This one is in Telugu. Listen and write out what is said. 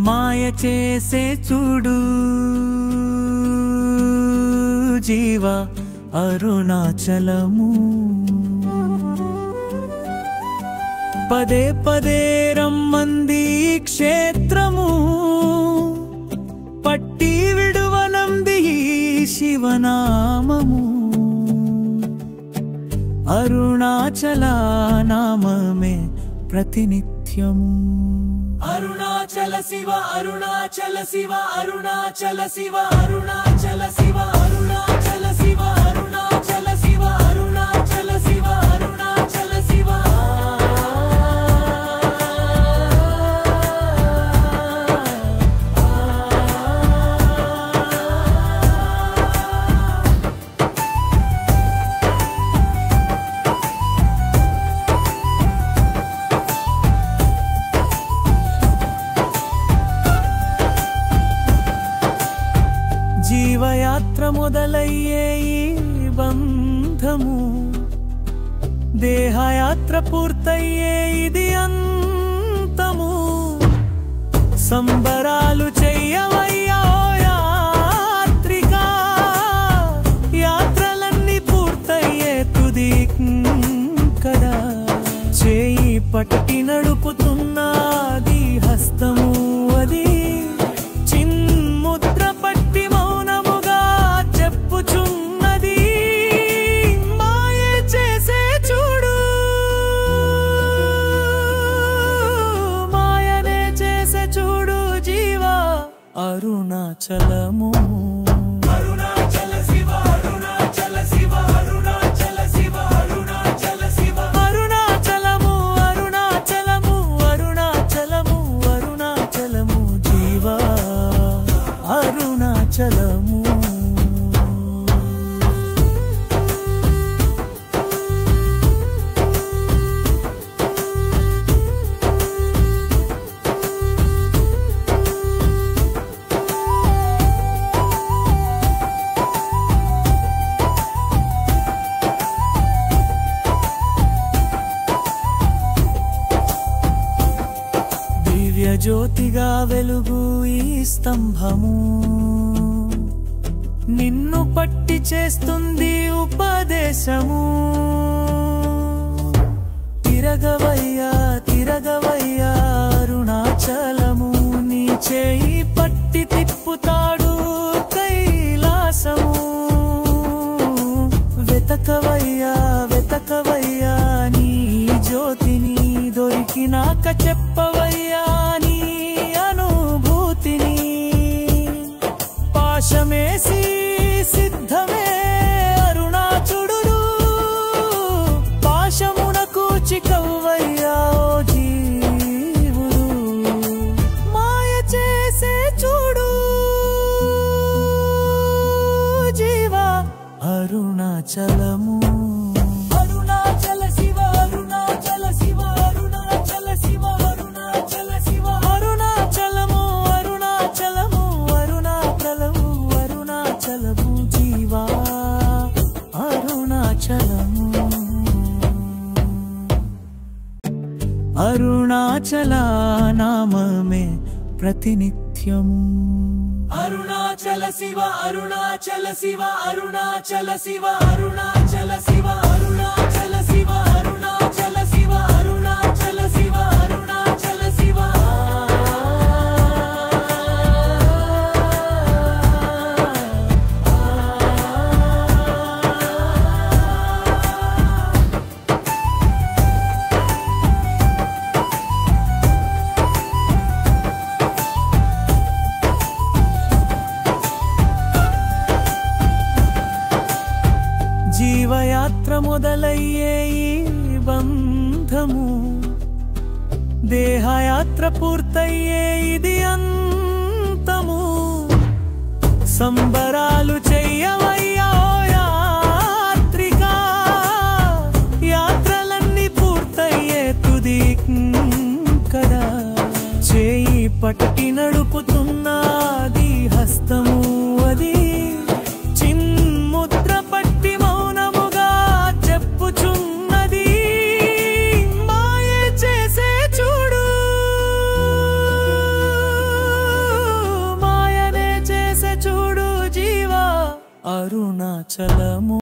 మాయ చేసే చూడు జీవ అరుణాచలము పదే పదే రమ్మంది క్షేత్రము పట్టి విడువనంది శివనామము అరుణాచల నామమే ప్రతినిత్యము అరుణాచల శివ అరుణాచల శివ అరుణాచల శివ అరుణాచల శివ అరుణాచల శివ అరుణాచల శివ అరుణాచల శివ అరుణాచల శివ జీవయాత్ర మొదలయ్యే ఈ బంధము దేహయాత్ర పూర్తయ్యే ఇది అంతము సంబరాలు చెయ్యవయ్యా యాత్రికా యాత్రలన్నీ పూర్తయ్యే తుది కదా చేయి పట్టి నడుపుతున్నది హస్తము అది చిన్ముద్ర పట్టి మౌనముగా చెప్పుచున్నది మాయ చేసే చూడు మాయనే చేసే చూడు జీవ అరుణాచలము అరుణాచల శివ అరుణాచల శివ అరుణాచల శివ అరుణాచల శివ అరుణాచలము అరుణాచలము అరుణాచలము అరుణాచలము జీవ అరుణాచలము దివ్య జ్యోతిగా వెలుగు ఈ స్తంభము నిన్ను పట్టి చేస్తుంది ఉపదేశము తిరగవయ్యా తిరగవయ్యా అరుణాచలము నీ చేయి పట్టి తిప్పుతాడు కైలాసము వెతకవయ్యా వెతకవయ్యా నీ జ్యోతిని దొరికినాక చెప్పవయ్యా నీ అనుభూతిని పాశమేసి సిద్ధమే అరుణాచుడును పాశమునకు చికవ్వయ్యా జీవుడు మాయ చేసే చూడు జీవ అరుణాచలము అరుణాచల శివ అరుణాచల శివ అరుణాచల శివ అరుణాచల శివ అరుణాచలము అరుణాచలము అరుణాచలము అరుణాచలము జీవ అరుణాచలము అరుణాచల నామమే ప్రతినిత్యము అరుణాచల శివ అరుణాచల శివ అరుణాచల శివ అరుణాచల శివ అరుణాచల శివ అరుణాచల శివ అరుణాచల శివ అరుణాచల శివ జీవయాత్ర మొదలయ్యే ఈ బంధము దేహయాత్ర పూర్తయ్యే ఇది అంతము సంబరాలు చెయ్యవయ్యా యాత్రికా యాత్రలన్నీ పూర్తయ్యే తుది కదా చేయి పట్టి నడుపుతున్నది హస్తము అది చిన్ముద్ర పట్టి మౌనముగా చెప్పుచున్నది మాయ చేసే చూడు అరుణాచలము